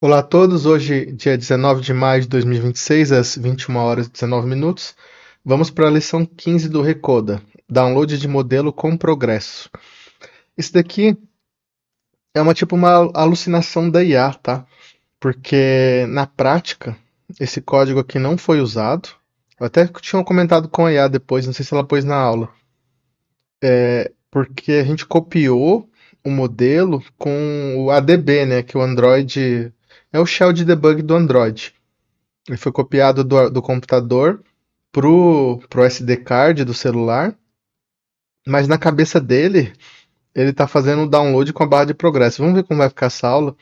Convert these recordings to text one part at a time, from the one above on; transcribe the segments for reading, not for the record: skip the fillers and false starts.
Olá a todos, hoje, dia 19 de maio de 2026, às 21 horas e 19 minutos, vamos para a lição 15 do Recoda, download de modelo com progresso. Isso daqui é uma alucinação da IA, tá? Porque na prática, esse código aqui não foi usado. Eu até tinha comentado com a IA depois, não sei se ela pôs na aula. Porque a gente copiou o modelo com o ADB, né? Que o Android é o shell de debug do Android. Ele foi copiado do computador pro SD card do celular, mas na cabeça dele, ele tá fazendo o download com a barra de progresso. Vamos ver como vai ficar essa aula.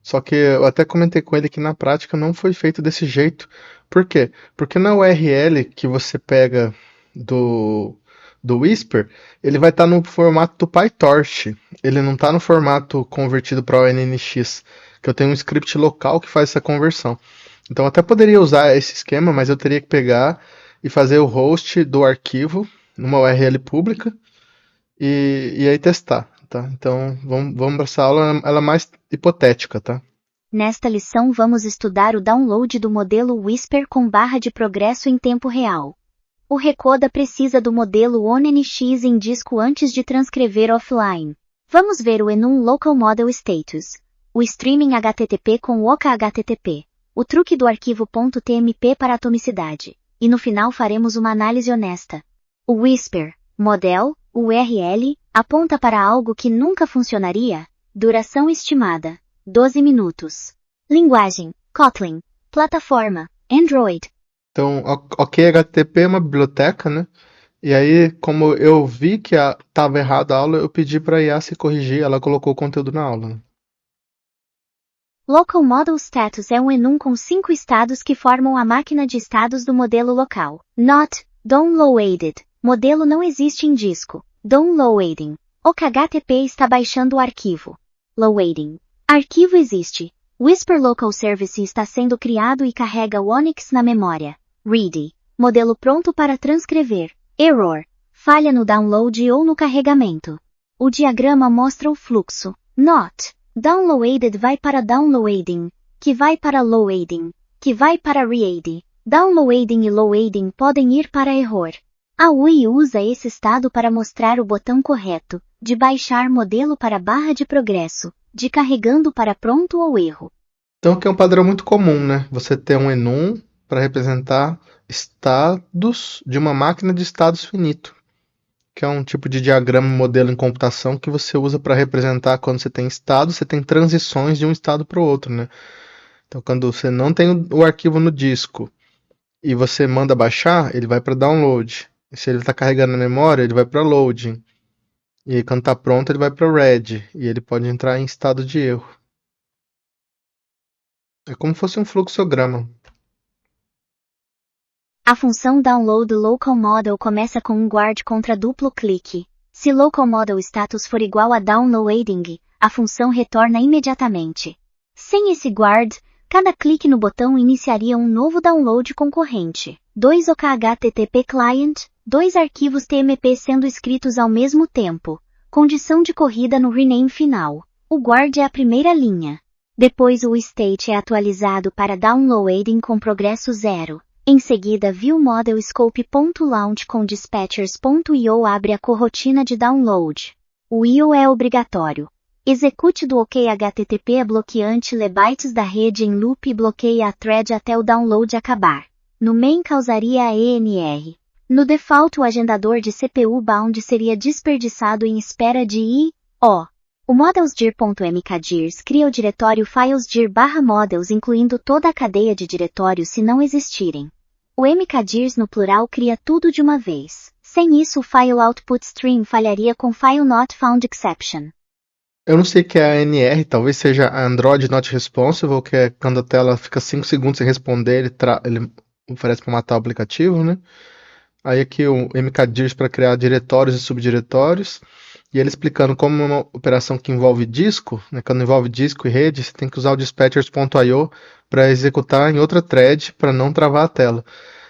Só que eu até comentei com ele que na prática não foi feito desse jeito. Por quê? Porque na URL que você pega do, do Whisper, ele vai estar no formato do PyTorch. Ele não está no formato convertido para o ONNX, que eu tenho um script local que faz essa conversão. Então eu até poderia usar esse esquema, mas eu teria que pegar e fazer o host do arquivo numa URL pública e aí testar, tá? Então vamos para essa aula, ela é mais hipotética, tá? Nesta lição vamos estudar o download do modelo Whisper com barra de progresso em tempo real. O Recoda precisa do modelo ONNX em disco antes de transcrever offline. Vamos ver o Enum Local Model Status, o streaming HTTP com o Oka HTTP, o truque do arquivo .tmp para atomicidade, e no final faremos uma análise honesta. O Whisper, model, URL, aponta para algo que nunca funcionaria, duração estimada, 12 minutos. Linguagem, Kotlin. Plataforma, Android. Então, ok, HTTP é uma biblioteca, né? E aí, como eu vi que estava errada a aula, eu pedi para a IA se corrigir, ela colocou o conteúdo na aula, né? Local Model Status é um enum com 5 estados que formam a máquina de estados do modelo local. Not, downloaded. Modelo não existe em disco. Downloading. O HTTP está baixando o arquivo. Loading. Arquivo existe. Whisper Local Service está sendo criado e carrega o Onyx na memória. Ready. Modelo pronto para transcrever. Error. Falha no download ou no carregamento. O diagrama mostra o fluxo. Not. Downloaded vai para downloading, que vai para loading, que vai para read. Downloading e loading podem ir para error. A UI usa esse estado para mostrar o botão correto, de baixar modelo para barra de progresso, de carregando para pronto ou erro. Então, aqui é um padrão muito comum, né? Você ter um enum para representar estados de uma máquina de estados finito, que é um tipo de diagrama modelo em computação que você usa para representar quando você tem estados, você tem transições de um estado para o outro, né? Então, quando você não tem o arquivo no disco e você manda baixar, ele vai para download. E se ele está carregando na memória, ele vai para loading. E aí, quando está pronto, ele vai para read. E ele pode entrar em estado de erro. É como se fosse um fluxograma. A função download local model começa com um guard contra duplo clique. Se local model status for igual a downloading, a função retorna imediatamente. Sem esse guard, cada clique no botão iniciaria um novo download concorrente. 2 OKHTTP client, 2 arquivos TMP sendo escritos ao mesmo tempo. Condição de corrida no rename final. O guard é a primeira linha. Depois o state é atualizado para downloading com progresso 0. Em seguida, viewModelScope.launch com dispatchers.io abre a corrotina de download. O IO é obrigatório. Execute do OK HTTP a bloqueante lebytes da rede em loop e bloqueia a thread até o download acabar. No main causaria a ENR. No default, o agendador de CPU bound seria desperdiçado em espera de I.O. O modelsdir.mkdirs cria o diretório filesdir/models incluindo toda a cadeia de diretórios se não existirem. O mkdirs no plural cria tudo de uma vez. Sem isso o file output stream falharia com file not found exception. Eu não sei o que é a ANR, talvez seja a Android Not Responsive, que é quando a tela fica 5 segundos sem responder, ele oferece para matar o aplicativo, né? Aí aqui o mkdirs para criar diretórios e subdiretórios. E ele explicando como uma operação que envolve disco, né, quando envolve disco e rede, você tem que usar o dispatchers.io para executar em outra thread para não travar a tela.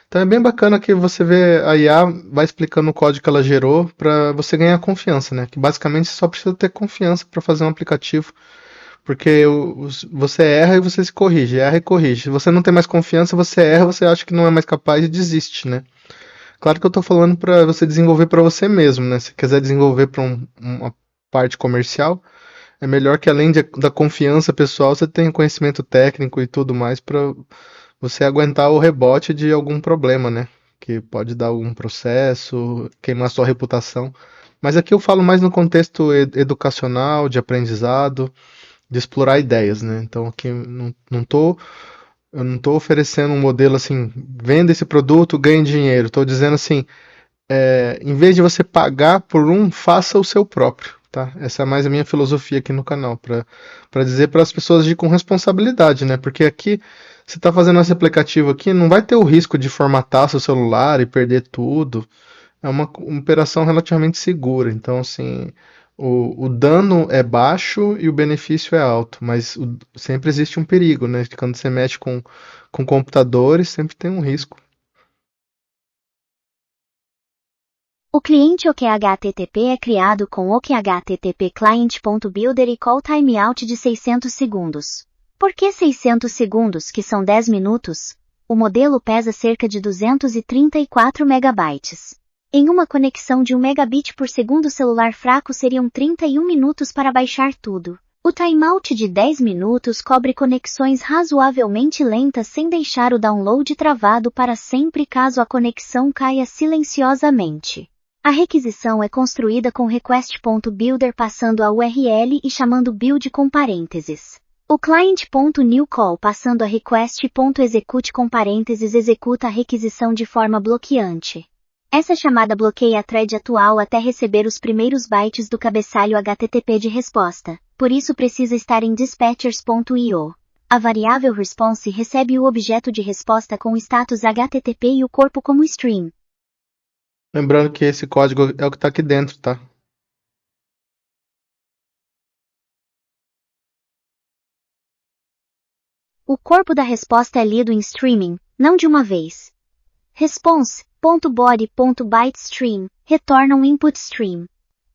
Então é bem bacana que você vê a IA vai explicando o código que ela gerou para você ganhar confiança, né? Que basicamente você só precisa ter confiança para fazer um aplicativo, Porque você erra e você se corrige, erra e corrige. Se você não tem mais confiança, você erra, você acha que não é mais capaz e desiste, né? Claro que eu tô falando para você desenvolver para você mesmo, né? Se quiser desenvolver para uma parte comercial, é melhor que além da confiança pessoal, você tenha conhecimento técnico e tudo mais para você aguentar o rebote de algum problema, né? Que pode dar algum processo, queimar sua reputação. Mas aqui eu falo mais no contexto educacional, de aprendizado, de explorar ideias, né? Então aqui eu não tô oferecendo um modelo assim, venda esse produto, ganhe dinheiro. Estou dizendo assim, em vez de você pagar por um, faça o seu próprio, tá? Essa é mais a minha filosofia aqui no canal, para dizer para as pessoas de com responsabilidade, né? Porque aqui você está fazendo esse aplicativo aqui, não vai ter o risco de formatar seu celular e perder tudo. É uma operação relativamente segura. Então, assim, o dano é baixo e o benefício é alto, mas sempre existe um perigo, né? Quando você mexe com computadores, sempre tem um risco. O cliente OKHTTP é criado com OKHTTP Client.Builder e call timeout de 600 segundos. Por que 600 segundos, que são 10 minutos? O modelo pesa cerca de 234 megabytes. Em uma conexão de 1 megabit por segundo celular fraco seriam 31 minutos para baixar tudo. O timeout de 10 minutos cobre conexões razoavelmente lentas sem deixar o download travado para sempre caso a conexão caia silenciosamente. A requisição é construída com request.builder passando a URL e chamando build com parênteses. O client.newCall passando a request.execute com parênteses executa a requisição de forma bloqueante. Essa chamada bloqueia a thread atual até receber os primeiros bytes do cabeçalho HTTP de resposta, por isso precisa estar em dispatchers.io. A variável response recebe o objeto de resposta com o status HTTP e o corpo como stream. Lembrando que esse código é o que está aqui dentro, tá? O corpo da resposta é lido em streaming, não de uma vez. Response.body.bytestream retorna um input stream.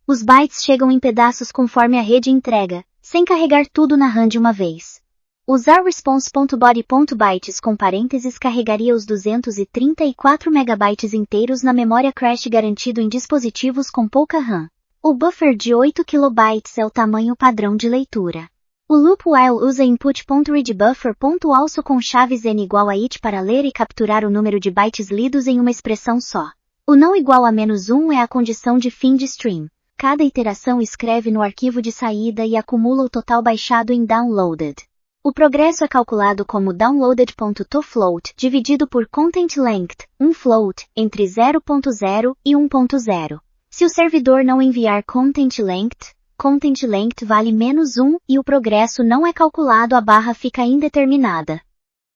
Os bytes chegam em pedaços conforme a rede entrega, sem carregar tudo na RAM de uma vez. Usar response.body.bytes com parênteses carregaria os 234 megabytes inteiros na memória cache garantido em dispositivos com pouca RAM. O buffer de 8 kilobytes é o tamanho padrão de leitura. O loop while usa input.readBuffer.also com chaves n igual a it para ler e capturar o número de bytes lidos em uma expressão só. O não igual a -1 é a condição de fim de stream. Cada iteração escreve no arquivo de saída e acumula o total baixado em downloaded. O progresso é calculado como downloaded.toFloat dividido por content length, um float, entre 0.0 e 1.0. Se o servidor não enviar content length vale -1 e o progresso não é calculado, a barra fica indeterminada.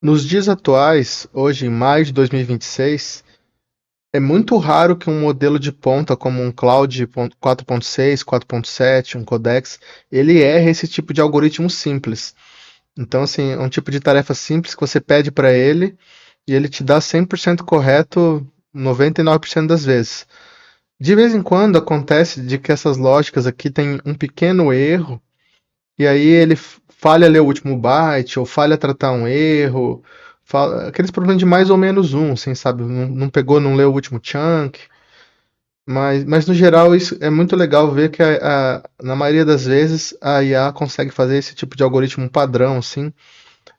Nos dias atuais, hoje em maio de 2026, é muito raro que um modelo de ponta como um Cloud 4.6, 4.7, um Codex, ele erre esse tipo de algoritmo simples. Então, assim, é um tipo de tarefa simples que você pede para ele e ele te dá 100% correto 99% das vezes. De vez em quando acontece de que essas lógicas aqui têm um pequeno erro e aí ele falha ler o último byte ou falha tratar um erro, aqueles problemas de mais ou menos um, assim, sabe? Não pegou, não leu o último chunk. Mas no geral isso é muito legal ver que na maioria das vezes a IA consegue fazer esse tipo de algoritmo padrão, assim,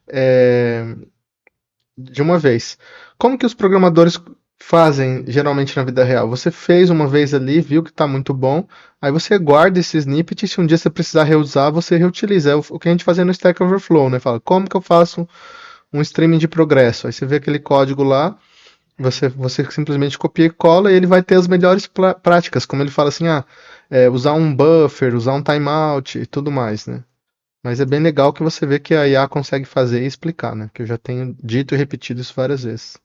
é, de uma vez. Como que os programadores fazem geralmente na vida real? Você fez uma vez ali, viu que está muito bom, aí você guarda esse snippet e se um dia você precisar reusar, você reutiliza. É o que a gente fazia no Stack Overflow, né? Fala, como que eu faço um streaming de progresso? Aí você vê aquele código lá, você simplesmente copia e cola e ele vai ter as melhores práticas, como ele fala assim, usar um buffer, usar um timeout e tudo mais, né? Mas é bem legal que você vê que a IA consegue fazer e explicar, né? Que eu já tenho dito e repetido isso várias vezes.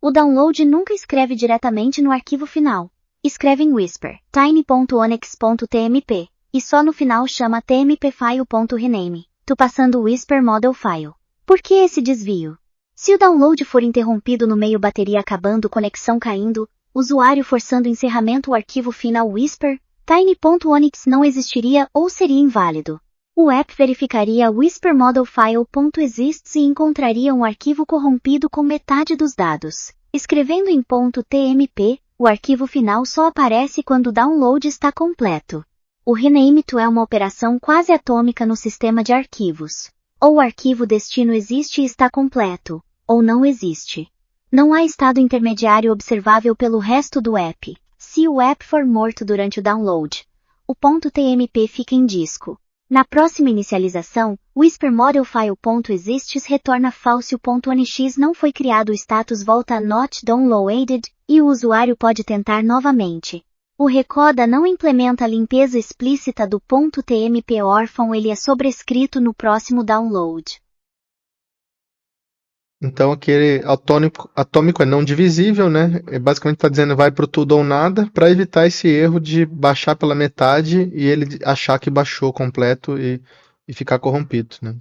O download nunca escreve diretamente no arquivo final. Escreve em Whisper, tiny.onyx.tmp, e só no final chama tmpfile.rename, tu passando o Whisper Model File. Por que esse desvio? Se o download for interrompido no meio, bateria acabando, conexão caindo, usuário forçando encerramento, o arquivo final Whisper, tiny.onyx não existiria ou seria inválido. O app verificaria whispermodelfile.exists e encontraria um arquivo corrompido com metade dos dados. Escrevendo em .tmp, o arquivo final só aparece quando o download está completo. O rename to é uma operação quase atômica no sistema de arquivos. Ou o arquivo destino existe e está completo, ou não existe. Não há estado intermediário observável pelo resto do app. Se o app for morto durante o download, o .tmp fica em disco. Na próxima inicialização, o whispermodelfile.exists retorna false, o .nx não foi criado, o status volta a not downloaded, e o usuário pode tentar novamente. O Recoda não implementa a limpeza explícita do .tmp órfão, ele é sobrescrito no próximo download. Então aquele atômico é não divisível, né? Basicamente está dizendo vai para o tudo ou nada, para evitar esse erro de baixar pela metade e ele achar que baixou completo e ficar corrompido, né?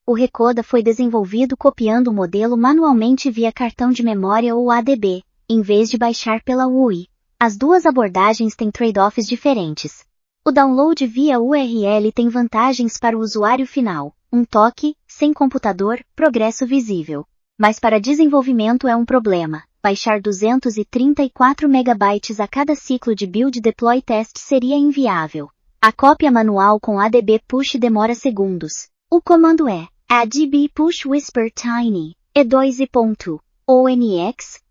O Recoda foi desenvolvido copiando o modelo manualmente via cartão de memória ou ADB, em vez de baixar pela UI. As duas abordagens têm trade-offs diferentes. O download via URL tem vantagens para o usuário final. Um toque, sem computador, progresso visível. Mas para desenvolvimento é um problema. Baixar 234 MB a cada ciclo de build deploy test seria inviável. A cópia manual com ADB push demora segundos. O comando é adb push whisper tiny e2i.onx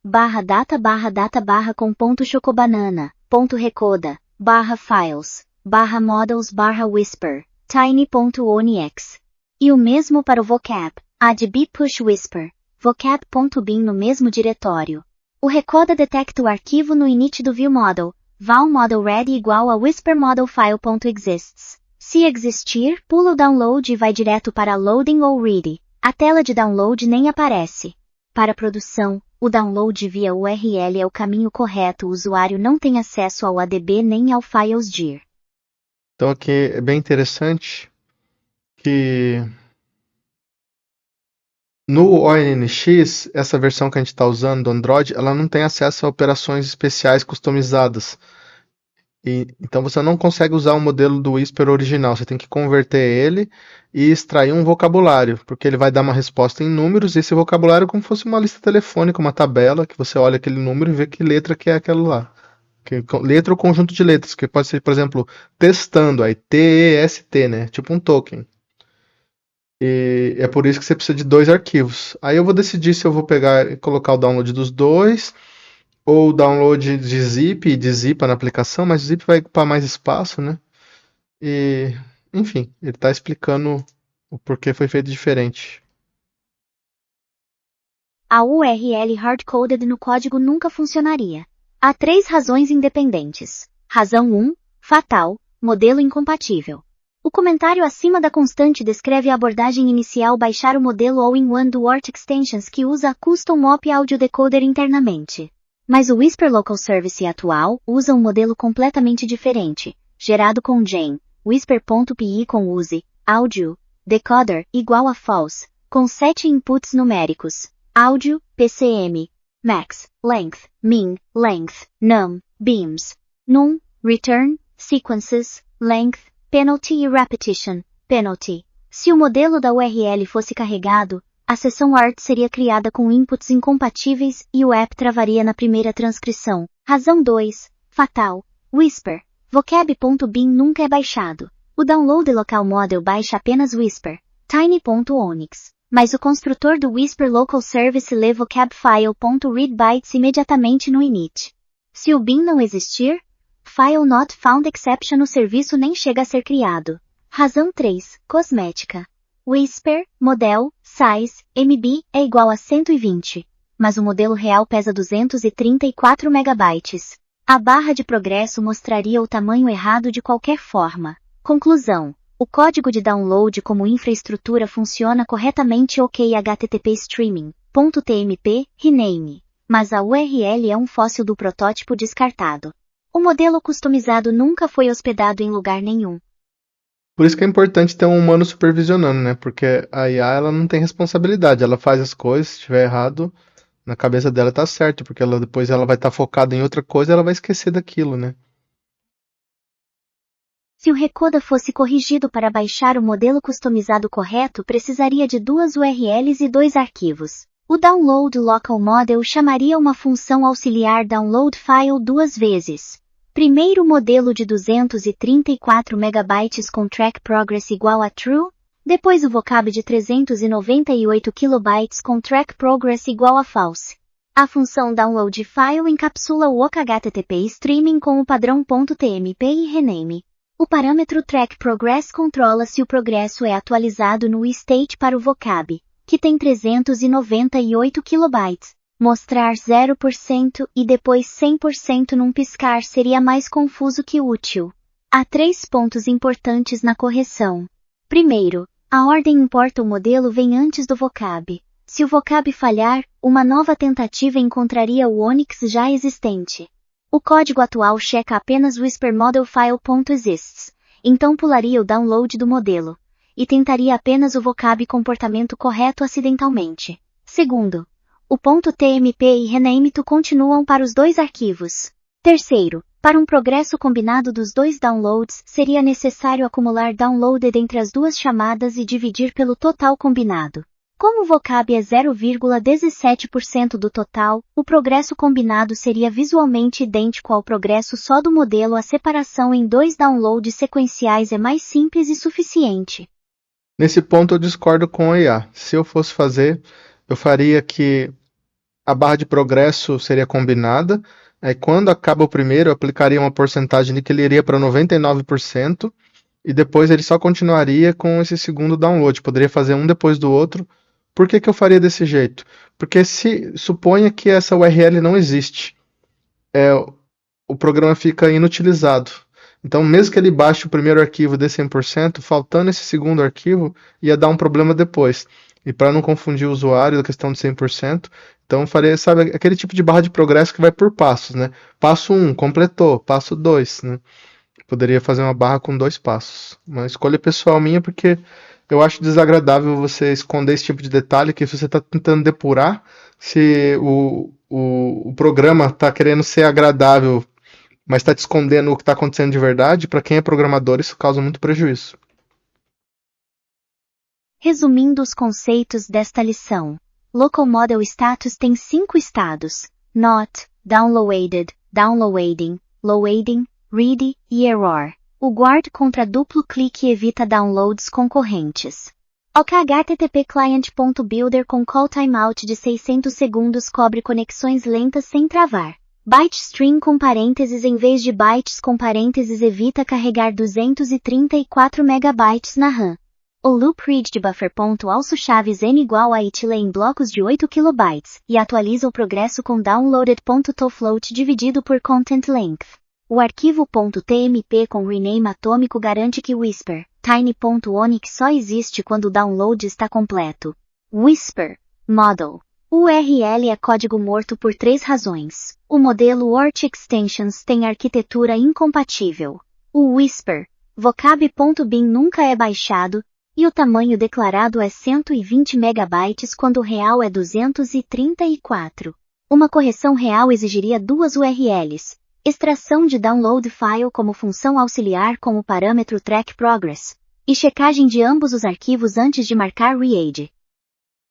/data com .chocobanana.recoda /files /models /whisper tiny.onx. E o mesmo para o vocab, adb push whisper, vocab.bin no mesmo diretório. O Recoda detecta o arquivo no init do viewModel, valModelReady igual a whispermodelfile.exists. Se existir, pula o download e vai direto para loading ou ready. A tela de download nem aparece. Para produção, o download via URL é o caminho correto, o usuário não tem acesso ao ADB nem ao FilesDir. Então aqui é bem interessante que no ONNX, essa versão que a gente está usando do Android, ela não tem acesso a operações especiais customizadas. Então você não consegue usar o modelo do Whisper original, você tem que converter ele e extrair um vocabulário, porque ele vai dar uma resposta em números, e esse vocabulário é como se fosse uma lista telefônica, uma tabela, que você olha aquele número e vê que letra que é aquela lá. Letra ou conjunto de letras, que pode ser, por exemplo, testando, aí TEST, né? Tipo um token. E é por isso que você precisa de dois arquivos. Aí eu vou decidir se eu vou pegar e colocar o download dos dois, ou o download de zip e de zipa na aplicação, mas zip vai ocupar mais espaço, né? E, enfim, ele está explicando o porquê foi feito diferente. A URL hard-coded no código nunca funcionaria. Há 3 razões independentes. Razão 1, fatal, modelo incompatível. O comentário acima da constante descreve a abordagem inicial baixar o modelo all-in-one do Wart Extensions que usa a Custom Op Audio Decoder internamente. Mas o Whisper Local Service atual usa um modelo completamente diferente, gerado com Jane, Whisper.py com use, áudio, decoder igual a false, com 7 inputs numéricos, áudio, PCM, max, length, min, length, num, beams, num, return, sequences, length, penalty e repetition, penalty. Se o modelo da URL fosse carregado, a seção ART seria criada com inputs incompatíveis e o app travaria na primeira transcrição. Razão 2, fatal, Whisper, vocab.bin nunca é baixado. O download local model baixa apenas Whisper, tiny.onix. Mas o construtor do Whisper Local Service lê vocabfile.readbytes imediatamente no init. Se o bin não existir, File Not Found Exception no serviço nem chega a ser criado. Razão 3, cosmética. Whisper, model, size, MB, é igual a 120, mas o modelo real pesa 234 MB. A barra de progresso mostraria o tamanho errado de qualquer forma. Conclusão. O código de download como infraestrutura funciona corretamente ok HTTP Streaming, .tmp, rename, mas a URL é um fóssil do protótipo descartado. O modelo customizado nunca foi hospedado em lugar nenhum. Por isso que é importante ter um humano supervisionando, né? Porque a IA ela não tem responsabilidade, ela faz as coisas, se estiver errado, na cabeça dela tá certo, porque depois ela vai estar focada em outra coisa e ela vai esquecer daquilo, né? Se o Recoda fosse corrigido para baixar o modelo customizado correto, precisaria de 2 URLs e 2 arquivos. O Download Local Model chamaria uma função auxiliar Download File 2 vezes. Primeiro modelo de 234 MB com Track Progress igual a True, depois o vocab de 398 KB com Track Progress igual a False. A função Download File encapsula o OKHTTP Streaming com o padrão .tmp e rename. O parâmetro Track Progress controla se o progresso é atualizado no state para o vocab, que tem 398 KB. Mostrar 0% e depois 100% num piscar seria mais confuso que útil. Há 3 pontos importantes na correção. Primeiro, a ordem importa o modelo vem antes do vocab. Se o vocab falhar, uma nova tentativa encontraria o Onyx já existente. O código atual checa apenas whisper_model_file.exists, então pularia o download do modelo, e tentaria apenas o vocab comportamento correto acidentalmente. Segundo, o .tmp e rename_to continuam para os 2 arquivos. Terceiro, para um progresso combinado dos 2 downloads, seria necessário acumular downloaded entre as 2 chamadas e dividir pelo total combinado. Como o vocab é 0,17% do total, o progresso combinado seria visualmente idêntico ao progresso só do modelo. A separação em 2 downloads sequenciais é mais simples e suficiente. Nesse ponto eu discordo com a IA. Se eu fosse fazer, eu faria que a barra de progresso seria combinada, aí quando acaba o primeiro eu aplicaria uma porcentagem de que ele iria para 99%, e depois ele só continuaria com esse segundo download, poderia fazer um depois do outro. Por que eu faria desse jeito? Porque se suponha que essa URL não existe, o programa fica inutilizado. Então, mesmo que ele baixe o primeiro arquivo de 100%, faltando esse segundo arquivo, ia dar um problema depois. E para não confundir o usuário da questão de 100%, então faria, sabe, aquele tipo de barra de progresso que vai por passos, né? Passo 1, completou. Passo 2, né? Poderia fazer uma barra com 2 passos. Uma escolha pessoal minha, porque eu acho desagradável você esconder esse tipo de detalhe, que se você está tentando depurar, se o programa está querendo ser agradável, mas está te escondendo o que está acontecendo de verdade, para quem é programador isso causa muito prejuízo. Resumindo os conceitos desta lição. Local Model Status tem 5 estados: Not, Downloaded, Downloading, Loading, Ready e Error. O guard contra duplo clique evita downloads concorrentes. OKHTTP Client.Builder com call timeout de 600 segundos cobre conexões lentas sem travar. Byte string com parênteses em vez de bytes com parênteses evita carregar 234 MB na RAM. O loop read de buffer.also-chaves n igual a it lê em blocos de 8 KB, e atualiza o progresso com downloaded.tofloat dividido por content length. O arquivo .tmp com rename atômico garante que Whisper, tiny.onyx só existe quando o download está completo. Whisper, model. URL é código morto por 3 razões. O modelo Word Extensions tem arquitetura incompatível. O Whisper, vocab.bin nunca é baixado, e o tamanho declarado é 120 MB quando o real é 234. Uma correção real exigiria 2 URLs. Extração de download file como função auxiliar com o parâmetro track progress, e checagem de ambos os arquivos antes de marcar read.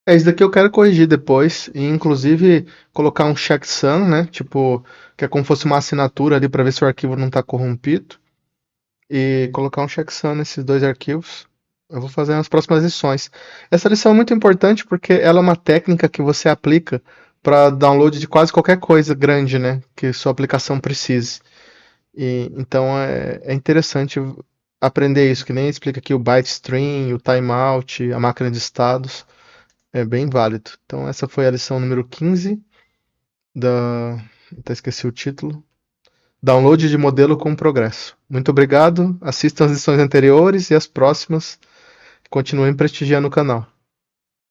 Isso daqui eu quero corrigir depois, e inclusive colocar um checksum, né? Tipo, que é como se fosse uma assinatura ali para ver se o arquivo não está corrompido. E colocar um checksum nesses 2 arquivos. Eu vou fazer nas próximas lições. Essa lição é muito importante porque ela é uma técnica que você aplica para download de quase qualquer coisa grande, né? Que sua aplicação precise. E, então é interessante aprender isso, que nem explica aqui o byte string, o timeout, a máquina de estados. É bem válido. Então essa foi a lição número 15 até esqueci o título. Download de modelo com progresso. Muito obrigado. Assistam as lições anteriores e as próximas. Continuem prestigiando o canal.